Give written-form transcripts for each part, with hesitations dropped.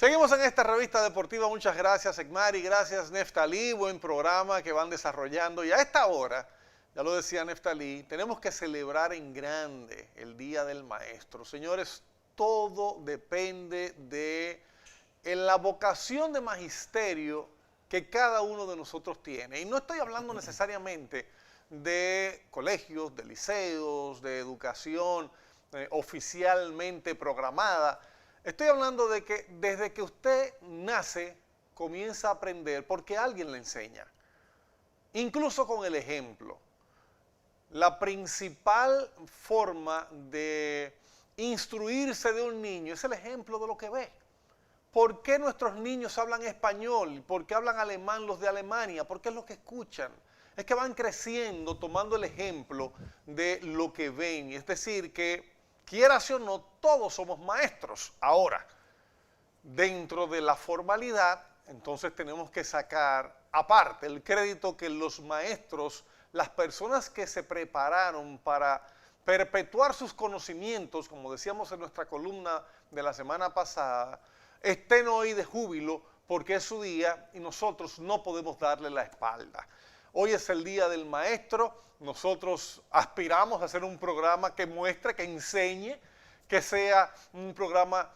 Seguimos en esta revista deportiva. Muchas gracias, Ekmari. Gracias, Neftalí. Buen programa que van desarrollando. Y a esta hora, ya lo decía Neftalí, tenemos que celebrar en grande el Día del Maestro. Señores, todo depende de la vocación de magisterio que cada uno de nosotros tiene. Y no estoy hablando necesariamente de colegios, de liceos, de educación oficialmente programada. Estoy hablando de que desde que usted nace, comienza a aprender porque alguien le enseña, incluso con el ejemplo. La principal forma de instruirse de un niño es el ejemplo de lo que ve. ¿Por qué nuestros niños hablan español? ¿Por qué hablan alemán los de Alemania? Porque es lo que escuchan. Es que van creciendo tomando el ejemplo de lo que ven. Es decir, que quieras o no, todos somos maestros. Ahora, dentro de la formalidad, entonces tenemos que sacar aparte el crédito que los maestros, las personas que se prepararon para perpetuar sus conocimientos, como decíamos en nuestra columna de la semana pasada, estén hoy de júbilo porque es su día y nosotros no podemos darle la espalda. Hoy es el Día del Maestro, nosotros aspiramos a hacer un programa que muestre, que enseñe, que sea un programa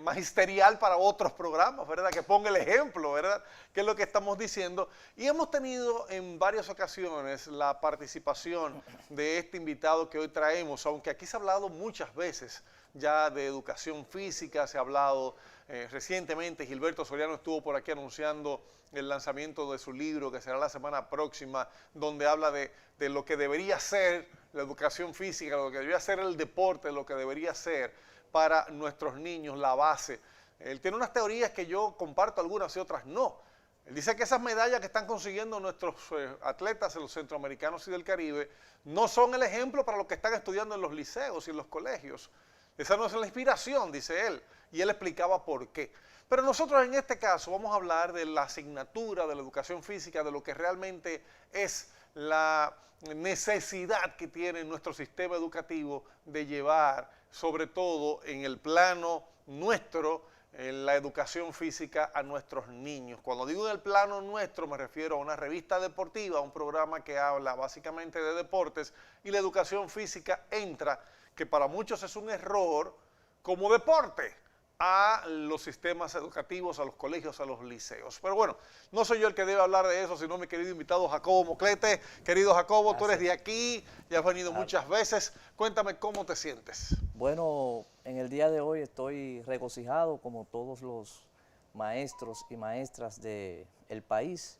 magisterial para otros programas, ¿verdad? Que ponga el ejemplo, ¿verdad? Que es lo que estamos diciendo. Y hemos tenido en varias ocasiones la participación de este invitado que hoy traemos, aunque aquí se ha hablado muchas veces ya de educación física, se ha hablado recientemente, Gilberto Soriano estuvo por aquí anunciando el lanzamiento de su libro, que será la semana próxima, donde habla de lo que debería ser la educación física, lo que debería ser el deporte, lo que debería ser para nuestros niños, la base. Él tiene unas teorías que yo comparto algunas y otras no. Él dice que esas medallas que están consiguiendo nuestros atletas, los centroamericanos y del Caribe, no son el ejemplo para lo que están estudiando en los liceos y en los colegios. Esa no es la inspiración, dice él, y él explicaba por qué. Pero nosotros en este caso vamos a hablar de la asignatura, de la educación física, de lo que realmente es la necesidad que tiene nuestro sistema educativo de llevar, sobre todo en el plano nuestro, en la educación física a nuestros niños. Cuando digo en el plano nuestro me refiero a una revista deportiva, a un programa que habla básicamente de deportes, y la educación física entra, que para muchos es un error, como deporte a los sistemas educativos, a los colegios, a los liceos. Pero bueno, no soy yo el que debe hablar de eso, sino mi querido invitado Jacobo Moclete. Querido Jacobo, gracias. Tú eres de aquí, ya has venido muchas veces. Cuéntame cómo te sientes. Bueno, en el día de hoy estoy regocijado como todos los maestros y maestras del país.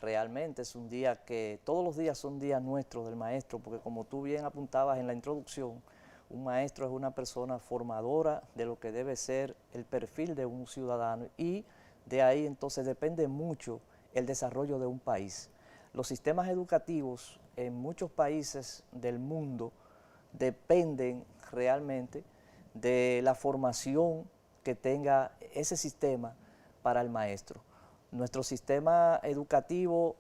Realmente es un día que, todos los días son días nuestros del maestro, porque como tú bien apuntabas en la introducción, un maestro es una persona formadora de lo que debe ser el perfil de un ciudadano y de ahí entonces depende mucho el desarrollo de un país. Los sistemas educativos en muchos países del mundo dependen realmente de la formación que tenga ese sistema para el maestro. Nuestro sistema educativo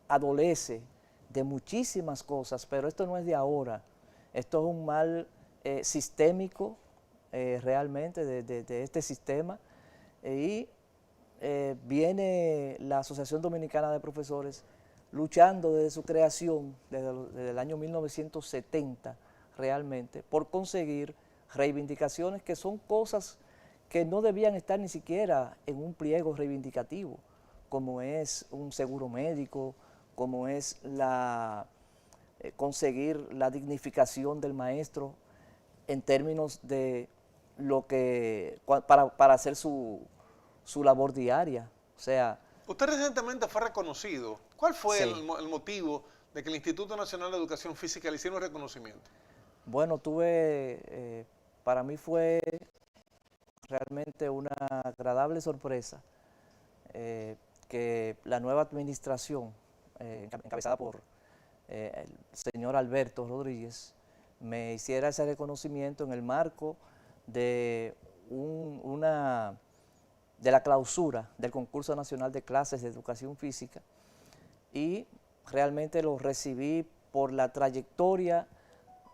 adolece de muchísimas cosas, pero esto no es de ahora. Esto es un mal sistémico realmente de este sistema y viene la Asociación Dominicana de Profesores luchando desde su creación, desde el año 1970 realmente, por conseguir reivindicaciones que son cosas que no debían estar ni siquiera en un pliego reivindicativo, como es un seguro médico, como es conseguir la dignificación del maestro en términos de lo que, para hacer su labor diaria. O sea, usted recientemente fue reconocido. ¿Cuál fue sí. el motivo de que el Instituto Nacional de Educación Física le hiciera un reconocimiento? Bueno, para mí fue realmente una agradable sorpresa que la nueva administración, encabezada por el señor Alberto Rodríguez, me hiciera ese reconocimiento en el marco de la clausura del Concurso Nacional de Clases de Educación Física, y realmente lo recibí por la trayectoria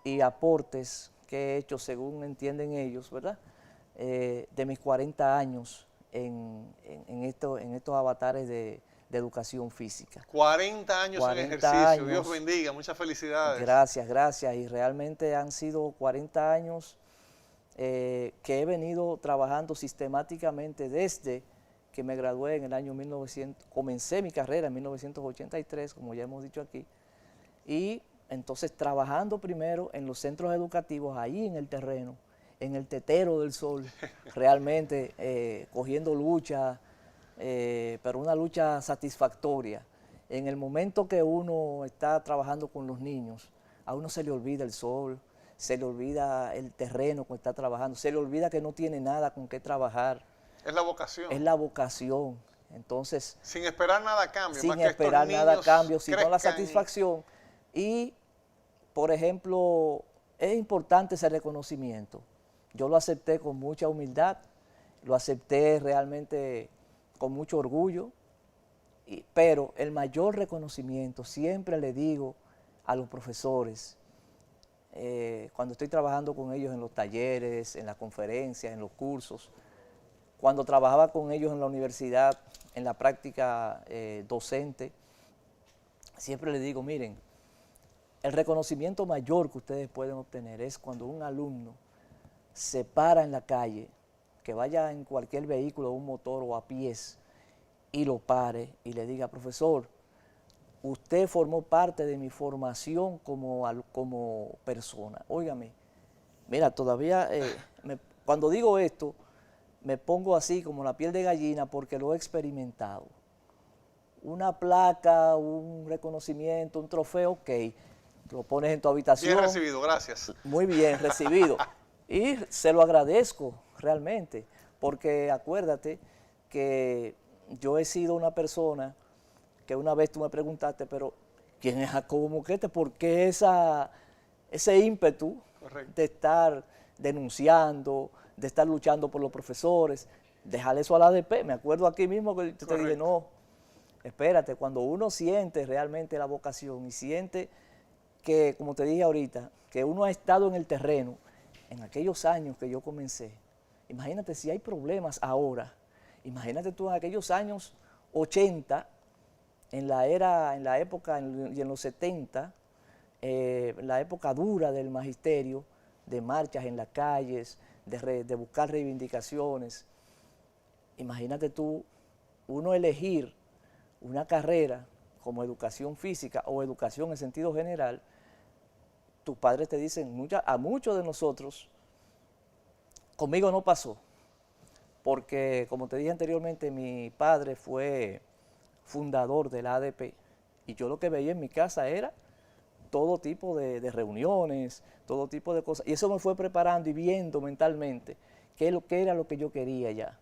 y aportes que he hecho, según entienden ellos, ¿verdad? De mis 40 años en estos avatares de educación física. 40 años en 40 ejercicio, años. Dios bendiga, muchas felicidades. Gracias, gracias. Y realmente han sido 40 años que he venido trabajando sistemáticamente desde que me gradué en el año 1900, comencé mi carrera en 1983, como ya hemos dicho aquí, y entonces trabajando primero en los centros educativos, ahí en el terreno, en el tetero del sol, realmente cogiendo lucha, pero una lucha satisfactoria. En el momento que uno está trabajando con los niños, a uno se le olvida el sol, se le olvida el terreno con que está trabajando, se le olvida que no tiene nada con qué trabajar. Es la vocación. Es la vocación. Entonces, Sin esperar nada a cambio, sin más que estos esperar nada a niños cambio, sino la crezcan. satisfacción. Y, por ejemplo, es importante ese reconocimiento. Yo lo acepté con mucha humildad, lo acepté realmente con mucho orgullo, pero el mayor reconocimiento, siempre le digo a los profesores, cuando estoy trabajando con ellos en los talleres, en las conferencias, en los cursos, cuando trabajaba con ellos en la universidad, en la práctica docente, siempre les digo, miren, el reconocimiento mayor que ustedes pueden obtener es cuando un alumno se para en la calle, que vaya en cualquier vehículo, un motor o a pies, y lo pare y le diga, profesor, usted formó parte de mi formación como persona. Óigame, mira, todavía cuando digo esto, me pongo así como la piel de gallina porque lo he experimentado. Una placa, un reconocimiento, un trofeo, ok, lo pones en tu habitación. Bien recibido, gracias. Muy bien recibido. Y se lo agradezco realmente, porque acuérdate que yo he sido una persona que una vez tú me preguntaste, pero ¿quién es Jacobo Moquete? ¿Por qué ese ímpetu Correcto. de estar denunciando, de estar luchando por los profesores? Dejar eso a la ADP. Me acuerdo aquí mismo que yo te dije, no, espérate, cuando uno siente realmente la vocación y siente que, como te dije ahorita, que uno ha estado en el terreno en aquellos años que yo comencé. Imagínate si hay problemas ahora. Imagínate tú en aquellos años 80, en la época y en los 70, la época dura del magisterio, de marchas en las calles, de buscar reivindicaciones. Imagínate tú, uno elegir una carrera como educación física o educación en sentido general, tus padres te dicen, a muchos de nosotros, conmigo no pasó, porque como te dije anteriormente, mi padre fue fundador de la ADP y yo lo que veía en mi casa era todo tipo de reuniones, todo tipo de cosas, y eso me fue preparando y viendo mentalmente qué era lo que yo quería ya.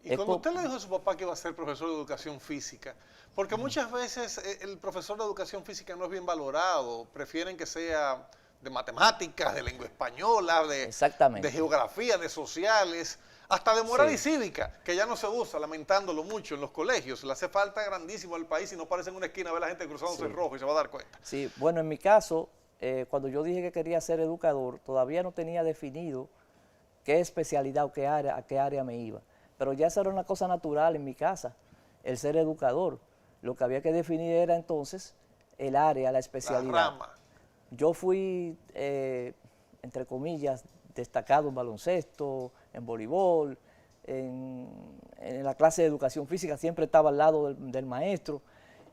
Y cuando usted le dijo a su papá que iba a ser profesor de educación física, porque muchas veces el profesor de educación física no es bien valorado, prefieren que sea de matemáticas, de lengua española, de geografía, de sociales, hasta de moral y cívica, que ya no se usa, lamentándolo mucho en los colegios. Le hace falta grandísimo al país y no parece en una esquina ver a la gente cruzándose rojo y se va a dar cuenta. Sí, bueno, en mi caso, cuando yo dije que quería ser educador, todavía no tenía definido qué especialidad o a qué área me iba. Pero ya esa era una cosa natural en mi casa, el ser educador. Lo que había que definir era entonces el área, la especialidad. La rama. Yo fui, entre comillas, destacado en baloncesto, en voleibol, en la clase de educación física, siempre estaba al lado del maestro.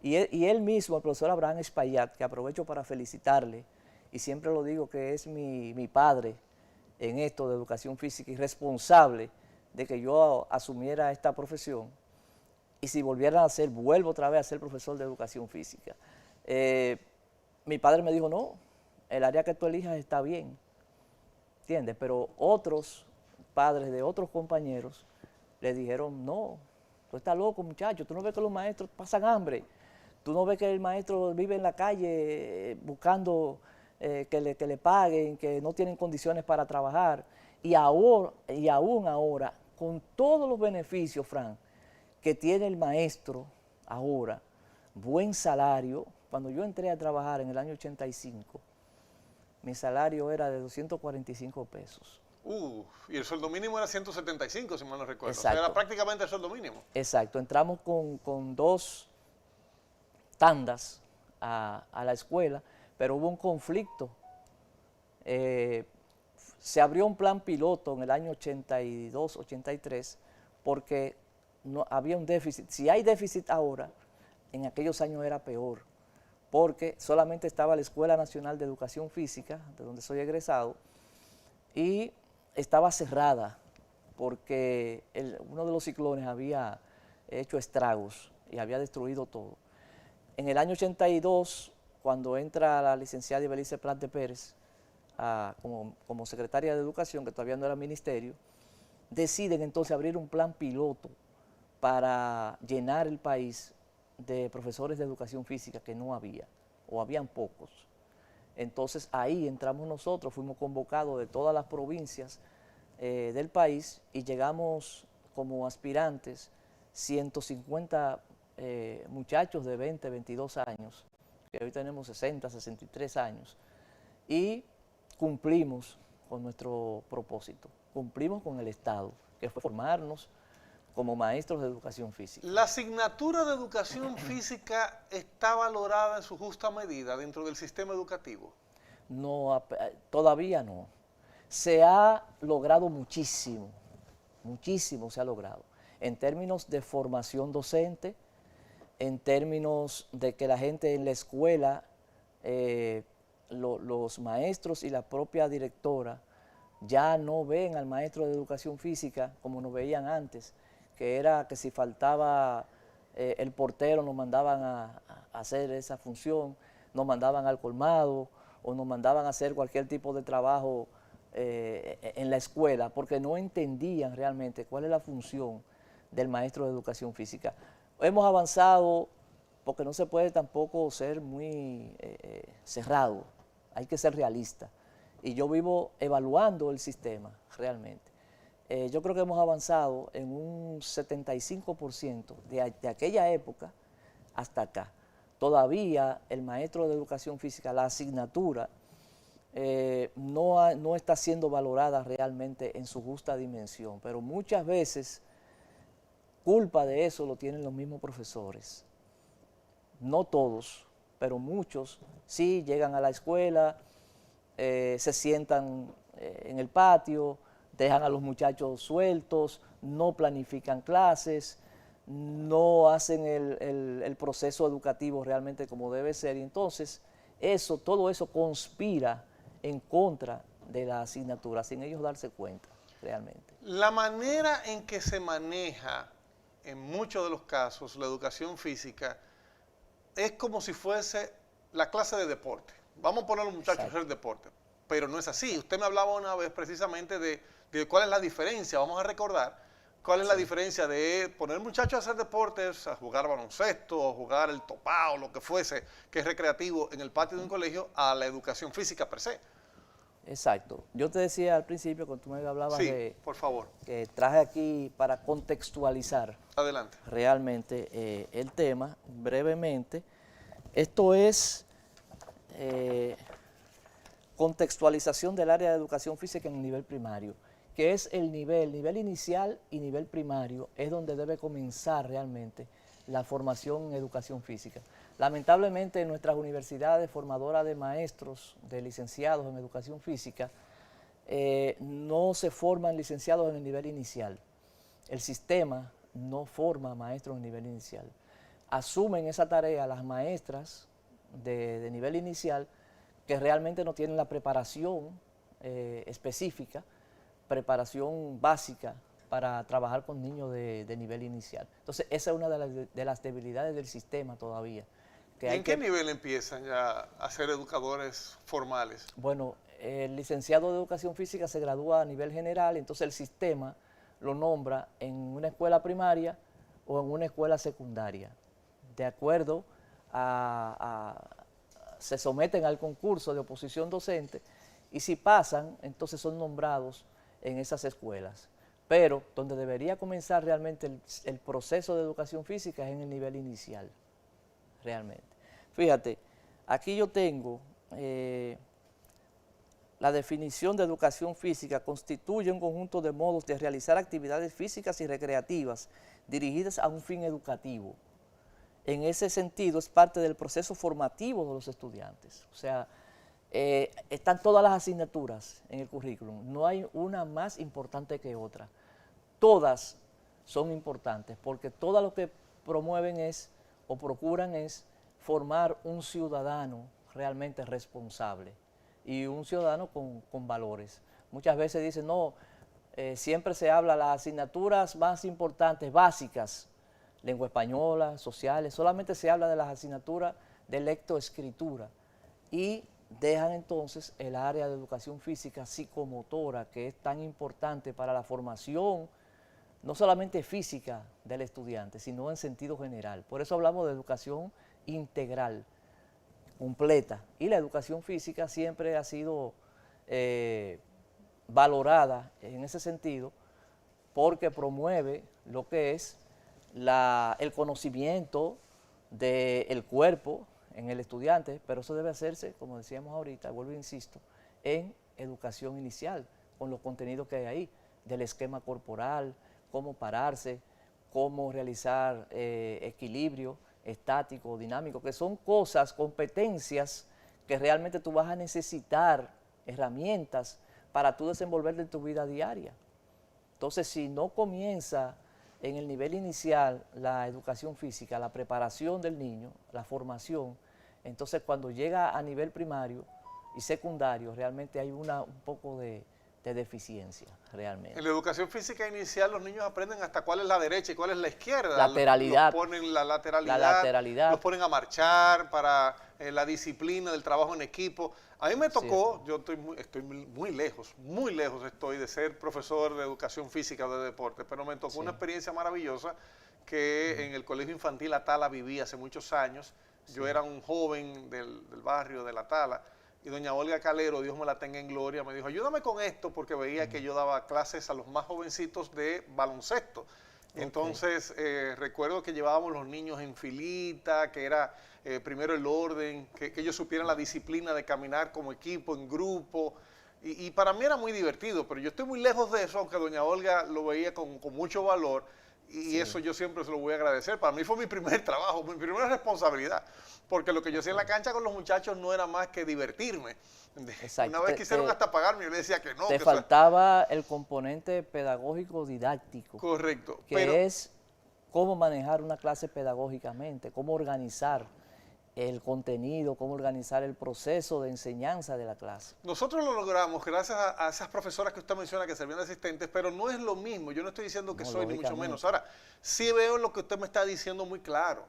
Y él mismo, el profesor Abraham Espaillat, que aprovecho para felicitarle, y siempre lo digo que es mi padre en esto de educación física y responsable de que yo asumiera esta profesión, y si volviera a hacer, vuelvo otra vez a ser profesor de educación física. Mi padre me dijo, no, el área que tú elijas está bien, ¿entiendes? Pero otros padres de otros compañeros le dijeron, no, tú estás loco, muchacho, tú no ves que los maestros pasan hambre, tú no ves que el maestro vive en la calle buscando que le paguen, que no tienen condiciones para trabajar, y aún ahora, con todos los beneficios, Fran, que tiene el maestro ahora, buen salario. Cuando yo entré a trabajar en el año 85, mi salario era de 245 pesos. Y el sueldo mínimo era 175, si mal no recuerdo. O sea, Exacto. era prácticamente el sueldo mínimo. Exacto, entramos con dos tandas a la escuela, pero hubo un conflicto. Eh, Se abrió un plan piloto en el año 82, 83, porque no, había un déficit. Si hay déficit ahora, en aquellos años era peor, porque solamente estaba la Escuela Nacional de Educación Física, de donde soy egresado, y estaba cerrada porque uno de los ciclones había hecho estragos y había destruido todo. En el año 82, cuando entra la licenciada Ibelice Plante Pérez como secretaria de Educación, que todavía no era ministerio, deciden entonces abrir un plan piloto para llenar el país de profesores de educación física que no había, o habían pocos. Entonces ahí entramos nosotros, fuimos convocados de todas las provincias del país y llegamos como aspirantes 150 muchachos de 20, 22 años, que hoy tenemos 60, 63 años, y cumplimos con nuestro propósito, cumplimos con el Estado, que fue formarnos como maestros de educación física. La asignatura de educación física está valorada en su justa medida dentro del sistema educativo. No, todavía no. Se ha logrado muchísimo, muchísimo se ha logrado, en términos de formación docente, en términos de que la gente en la escuela, los maestros y la propia directora ya no ven al maestro de educación física como nos veían antes, que era que si faltaba el portero nos mandaban a hacer esa función, nos mandaban al colmado o nos mandaban a hacer cualquier tipo de trabajo en la escuela, porque no entendían realmente cuál es la función del maestro de educación física. Hemos avanzado porque no se puede tampoco ser muy cerrado, hay que ser realista. Y yo vivo evaluando el sistema realmente. Yo creo que hemos avanzado en un 75% de aquella época hasta acá. Todavía el maestro de educación física, la asignatura, no está siendo valorada realmente en su justa dimensión, pero muchas veces culpa de eso lo tienen los mismos profesores. No todos, pero muchos sí llegan a la escuela, se sientan en el patio, dejan a los muchachos sueltos, no planifican clases, no hacen el proceso educativo realmente como debe ser. Y entonces todo eso conspira en contra de la asignatura, sin ellos darse cuenta realmente. La manera en que se maneja en muchos de los casos la educación física es como si fuese la clase de deporte. Vamos a poner a los muchachos a hacer deporte, pero no es así. Usted me hablaba una vez precisamente de cuál es la diferencia, vamos a recordar cuál es la diferencia de poner muchachos a hacer deportes, a jugar baloncesto, a jugar el topado, lo que fuese, que es recreativo en el patio de un colegio, a la educación física per se. Exacto. Yo te decía al principio, cuando tú me hablabas por favor. que traje aquí para contextualizar Adelante. realmente el tema, brevemente. Esto es contextualización del área de educación física en el nivel primario, que es el nivel inicial y nivel primario, es donde debe comenzar realmente la formación en educación física. Lamentablemente en nuestras universidades formadoras de maestros, de licenciados en educación física, no se forman licenciados en el nivel inicial. El sistema no forma maestros en el nivel inicial. Asumen esa tarea las maestras de nivel inicial que realmente no tienen la preparación específica, preparación básica para trabajar con niños de nivel inicial. Entonces, esa es una de las debilidades del sistema todavía. ¿Y en qué nivel empiezan ya a ser educadores formales? Bueno, el licenciado de educación física se gradúa a nivel general, entonces el sistema lo nombra en una escuela primaria o en una escuela secundaria. De acuerdo se someten al concurso de oposición docente y si pasan, entonces son nombrados en esas escuelas. Pero donde debería comenzar realmente el proceso de educación física es en el nivel inicial, realmente. Fíjate, aquí yo tengo la definición de educación física constituye un conjunto de modos de realizar actividades físicas y recreativas dirigidas a un fin educativo. En ese sentido, es parte del proceso formativo de los estudiantes. O sea, están todas las asignaturas en el currículum, no hay una más importante que otra. Todas son importantes porque todo lo que promueven es o procuran es formar un ciudadano realmente responsable y un ciudadano con valores. Muchas veces dicen, no, siempre se habla de las asignaturas más importantes, básicas, lengua española, sociales, solamente se habla de las asignaturas de lectoescritura y dejan entonces el área de educación física psicomotora, que es tan importante para la formación, no solamente física del estudiante, sino en sentido general. Por eso hablamos de educación integral, completa. Y la educación física siempre ha sido valorada en ese sentido porque promueve lo que es el conocimiento del cuerpo en el estudiante, pero eso debe hacerse, como decíamos ahorita, vuelvo e insisto, en educación inicial, con los contenidos que hay ahí, del esquema corporal, cómo pararse, cómo realizar equilibrio estático, dinámico, que son cosas, competencias que realmente tú vas a necesitar, herramientas para tú desenvolverte en tu vida diaria. Entonces, si no comienza en el nivel inicial la educación física, la preparación del niño, la formación, entonces cuando llega a nivel primario y secundario realmente hay un poco de deficiencia realmente. En la educación física inicial los niños aprenden hasta cuál es la derecha y cuál es la izquierda. Lateralidad. Los ponen la lateralidad, los ponen a marchar para la disciplina del trabajo en equipo. A mí me tocó, yo estoy muy lejos estoy de ser profesor de educación física o de deporte, pero me tocó una experiencia maravillosa que en el Colegio Infantil Atala viví hace muchos años. Yo era un joven del barrio de La Tala y doña Olga Calero, Dios me la tenga en gloria, me dijo, ayúdame con esto porque veía que yo daba clases a los más jovencitos de baloncesto. Entonces, recuerdo que llevábamos los niños en filita, que era primero el orden, que ellos supieran la disciplina de caminar como equipo, en grupo, y para mí era muy divertido, pero yo estoy muy lejos de eso, aunque doña Olga lo veía con mucho valor, y eso yo siempre se lo voy a agradecer. Para mí fue mi primer trabajo, mi primera responsabilidad, porque lo que yo hacía en la cancha con los muchachos no era más que divertirme. Exacto. Una vez quisieron hasta pagarme, yo le decía que no. Te faltaba el componente pedagógico didáctico. Correcto. Que es cómo manejar una clase pedagógicamente, cómo organizar el contenido, cómo organizar el proceso de enseñanza de la clase. Nosotros lo logramos gracias a esas profesoras que usted menciona que servían de asistentes, pero no es lo mismo. Yo no estoy diciendo que soy ni mucho menos. Ahora, sí veo lo que usted me está diciendo muy claro.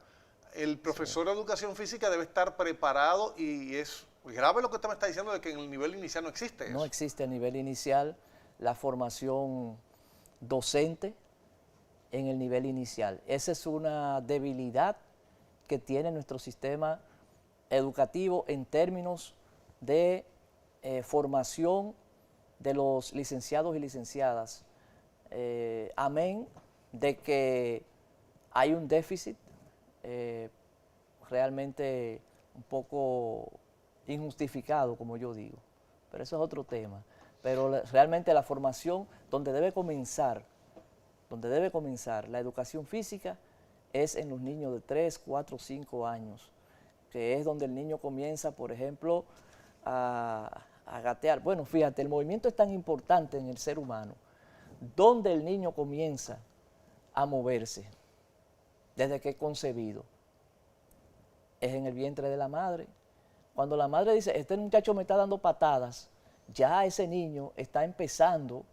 El profesor de educación física debe estar preparado y es grave lo que usted me está diciendo de que en el nivel inicial no existe eso. No existe a nivel inicial la formación docente en el nivel inicial. Esa es una debilidad que tiene nuestro sistema educativo en términos de formación de los licenciados y licenciadas. Amén de que hay un déficit realmente un poco injustificado, como yo digo, pero eso es otro tema. Pero realmente la formación donde debe comenzar la educación física es en los niños de 3, 4, 5 años, que es donde el niño comienza, por ejemplo, a gatear. Bueno, fíjate, el movimiento es tan importante en el ser humano, donde el niño comienza a moverse desde que es concebido. Es en el vientre de la madre. Cuando la madre dice, este muchacho me está dando patadas, ya ese niño está empezando,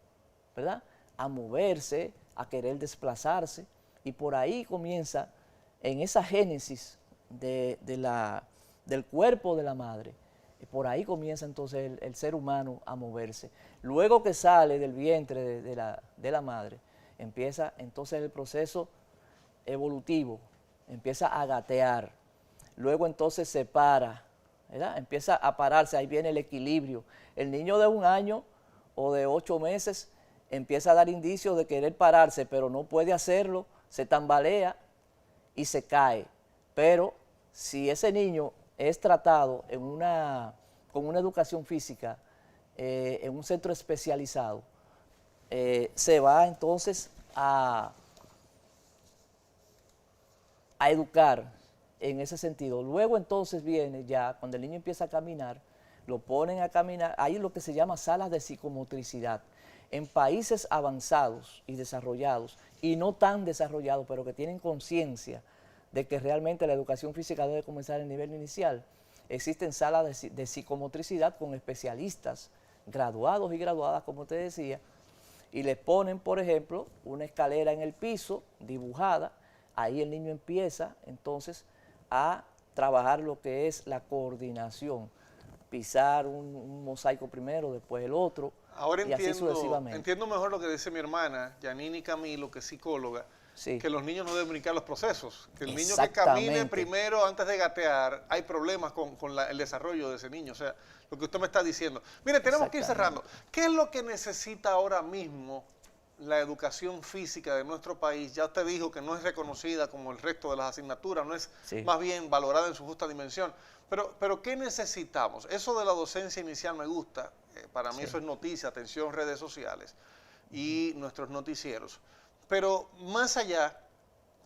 ¿verdad?, a moverse, a querer desplazarse, y por ahí comienza, en esa génesis del cuerpo de la madre, y por ahí comienza entonces el ser humano a moverse. Luego que sale del vientre de la madre, empieza entonces el proceso evolutivo, empieza a gatear, luego entonces se para, ¿verdad?, empieza a pararse, ahí viene el equilibrio. El niño de 1 año o de 8 meses empieza a dar indicios de querer pararse, pero no puede hacerlo, se tambalea y se cae. Pero si ese niño es tratado con una educación física en un centro especializado, se va entonces a educar en ese sentido. Luego entonces viene ya, cuando el niño empieza a caminar, lo ponen a caminar, hay lo que se llama salas de psicomotricidad. En países avanzados y desarrollados, y no tan desarrollados, pero que tienen conciencia de que realmente la educación física debe comenzar en el nivel inicial, existen salas de psicomotricidad con especialistas, graduados y graduadas, como te decía, y les ponen, por ejemplo, una escalera en el piso dibujada. Ahí el niño empieza entonces a trabajar lo que es la coordinación, pisar un mosaico primero, después el otro, Ahora y así sucesivamente. entiendo mejor lo que dice mi hermana, Yanini Camilo, que es psicóloga, Sí. que los niños no deben brincar los procesos, que el niño que camine primero antes de gatear, hay problemas con el desarrollo de ese niño, o sea, lo que usted me está diciendo. Mire, tenemos que ir cerrando. ¿Qué es lo que necesita ahora mismo la educación física de nuestro país? Ya usted dijo que no es reconocida como el resto de las asignaturas, no es más bien valorada en su justa dimensión. Pero ¿qué necesitamos? Eso de la docencia inicial me gusta, para mí eso es noticia, atención, redes sociales y nuestros noticieros. Pero más allá,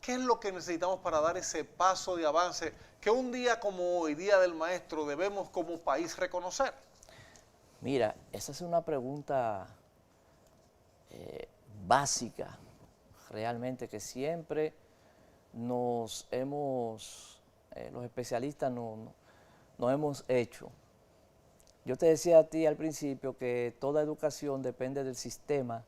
¿qué es lo que necesitamos para dar ese paso de avance que un día como hoy, Día del Maestro, debemos como país reconocer? Mira, esa es una pregunta básica, realmente, que siempre los especialistas nos hemos hecho. Yo te decía a ti al principio que toda educación depende del sistema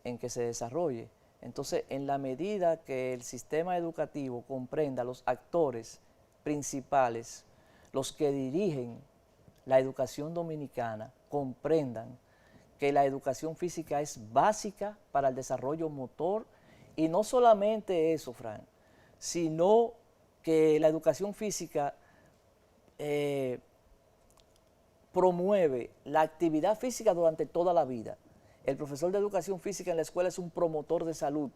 en que se desarrolle. Entonces, en la medida que el sistema educativo comprenda los actores principales, los que dirigen la educación dominicana, comprendan que la educación física es básica para el desarrollo motor, y no solamente eso, Fran, sino que la educación física promueve la actividad física durante toda la vida. El profesor de educación física en la escuela es un promotor de salud,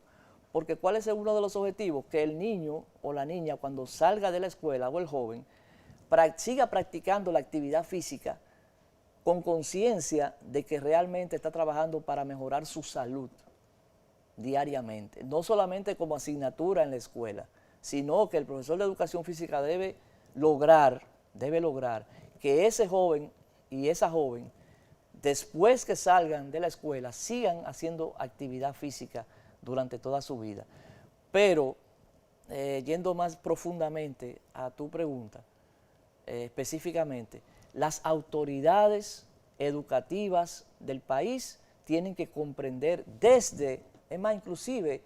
porque ¿cuál es uno de los objetivos? Que el niño o la niña, cuando salga de la escuela, o el joven, siga practicando la actividad física con conciencia de que realmente está trabajando para mejorar su salud diariamente, no solamente como asignatura en la escuela, sino que el profesor de educación física debe lograr que ese joven y esa joven, después que salgan de la escuela, sigan haciendo actividad física durante toda su vida. Pero, yendo más profundamente a tu pregunta, específicamente, las autoridades educativas del país tienen que comprender inclusive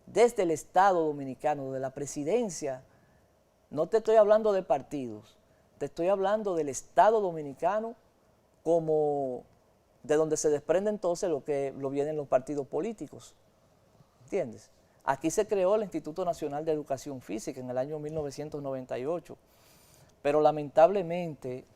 desde el Estado dominicano, de la presidencia, no te estoy hablando de partidos, te estoy hablando del Estado dominicano, como de donde se desprende entonces lo vienen los partidos políticos, ¿entiendes? Aquí se creó el Instituto Nacional de Educación Física en el año 1998, pero lamentablemente,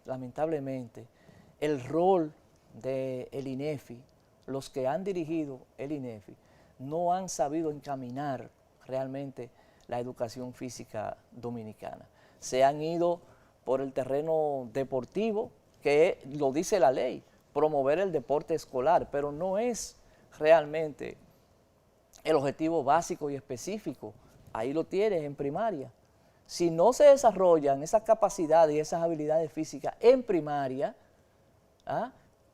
el rol del INEFI, los que han dirigido el INEFI, no han sabido encaminar realmente la educación física dominicana. Se han ido por el terreno deportivo, que lo dice la ley, promover el deporte escolar, pero no es realmente el objetivo básico y específico. Ahí lo tienes en primaria. Si no se desarrollan esas capacidades y esas habilidades físicas en primaria,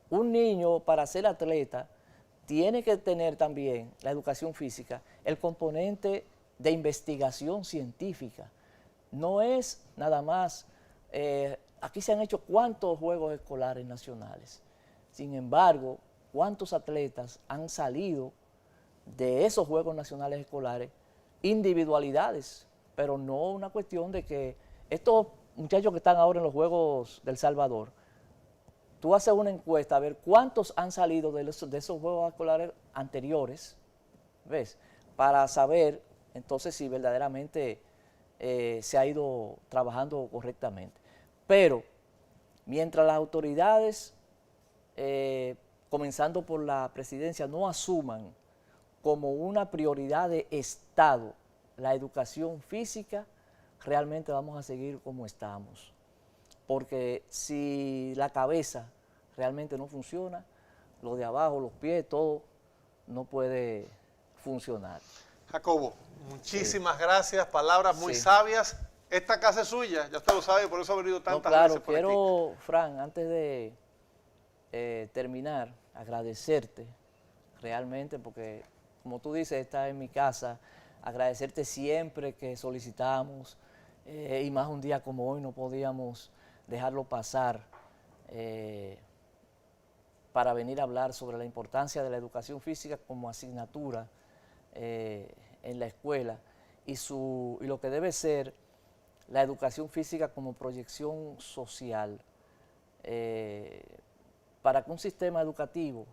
un niño, para ser atleta, tiene que tener también la educación física, el componente de investigación científica. No es nada más, aquí se han hecho cuántos juegos escolares nacionales. Sin embargo, cuántos atletas han salido de esos Juegos Nacionales Escolares, individualidades, pero no una cuestión de que estos muchachos que están ahora en los Juegos del Salvador, tú haces una encuesta a ver cuántos han salido de esos Juegos Escolares anteriores, ¿ves? Para saber entonces si verdaderamente se ha ido trabajando correctamente. Pero mientras las autoridades, comenzando por la presidencia, no asuman como una prioridad de Estado la educación física, realmente vamos a seguir como estamos. Porque si la cabeza realmente no funciona, lo de abajo, los pies, todo no puede funcionar. Jacobo, muchísimas gracias, palabras muy Sí. sabias. Esta casa es suya, ya usted lo sabe, por eso ha venido No, tantas claro, veces por aquí. quiero, Fran, antes de terminar, agradecerte realmente, porque como tú dices, esta es mi casa, agradecerte siempre que solicitamos, y más un día como hoy no podíamos dejarlo pasar para venir a hablar sobre la importancia de la educación física como asignatura en la escuela y lo que debe ser la educación física como proyección social para que un sistema educativo,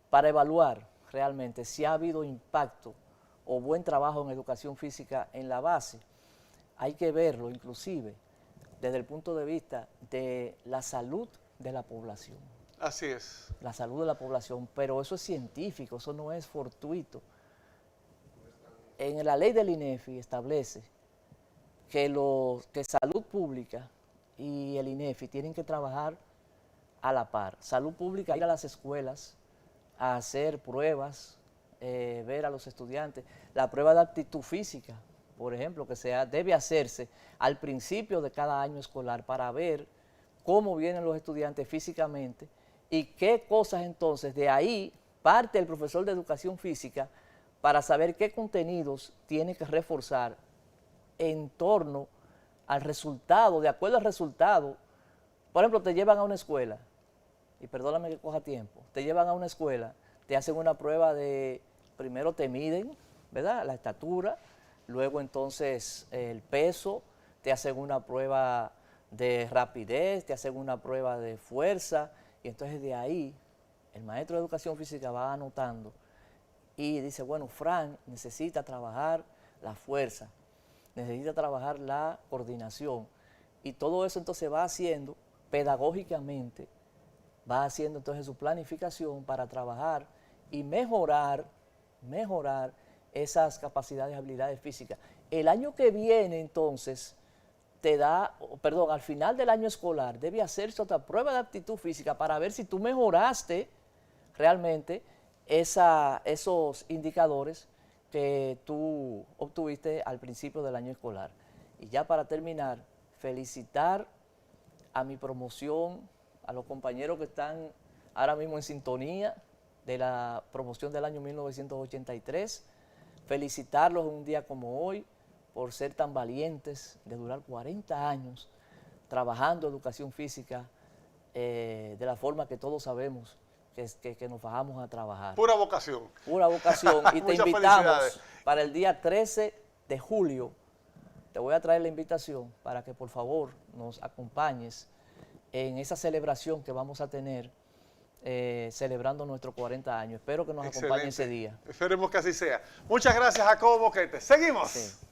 para evaluar realmente si ha habido impacto o buen trabajo en educación física en la base, hay que verlo inclusive desde el punto de vista de la salud de la población. Así es. La salud de la población, pero eso es científico, eso no es fortuito. En la ley del INEFI establece que salud pública y el INEFI tienen que trabajar a la par. Salud pública, ir a las escuelas a hacer pruebas, ver a los estudiantes. La prueba de aptitud física, por ejemplo, que debe hacerse al principio de cada año escolar para ver cómo vienen los estudiantes físicamente y qué cosas entonces de ahí parte el profesor de educación física para saber qué contenidos tiene que reforzar en torno al resultado, de acuerdo al resultado. Por ejemplo, te llevan a una escuela, y perdóname que coja tiempo, te llevan a una escuela, te hacen una prueba primero te miden, ¿verdad?, la estatura, luego entonces el peso, te hacen una prueba de rapidez, te hacen una prueba de fuerza, y entonces de ahí el maestro de educación física va anotando y dice, bueno, Fran necesita trabajar la fuerza, necesita trabajar la coordinación, y todo eso entonces va haciendo pedagógicamente, va haciendo entonces su planificación para trabajar y mejorar esas capacidades y habilidades físicas. El año que viene entonces al final del año escolar debe hacerse otra prueba de aptitud física para ver si tú mejoraste realmente esos indicadores que tú obtuviste al principio del año escolar. Y ya para terminar, felicitar a mi promoción, a los compañeros que están ahora mismo en sintonía de la promoción del año 1983, felicitarlos un día como hoy por ser tan valientes de durar 40 años trabajando educación física de la forma que todos sabemos que nos bajamos a trabajar. Pura vocación. Pura vocación. Y te Muchas invitamos felicidades. para el día 13 de julio. Te voy a traer la invitación para que por favor nos acompañes en esa celebración que vamos a tener celebrando nuestros 40 años. Espero que nos acompañe ese día. Esperemos que así sea. Muchas gracias, Jacobo Boquete. Seguimos. Sí.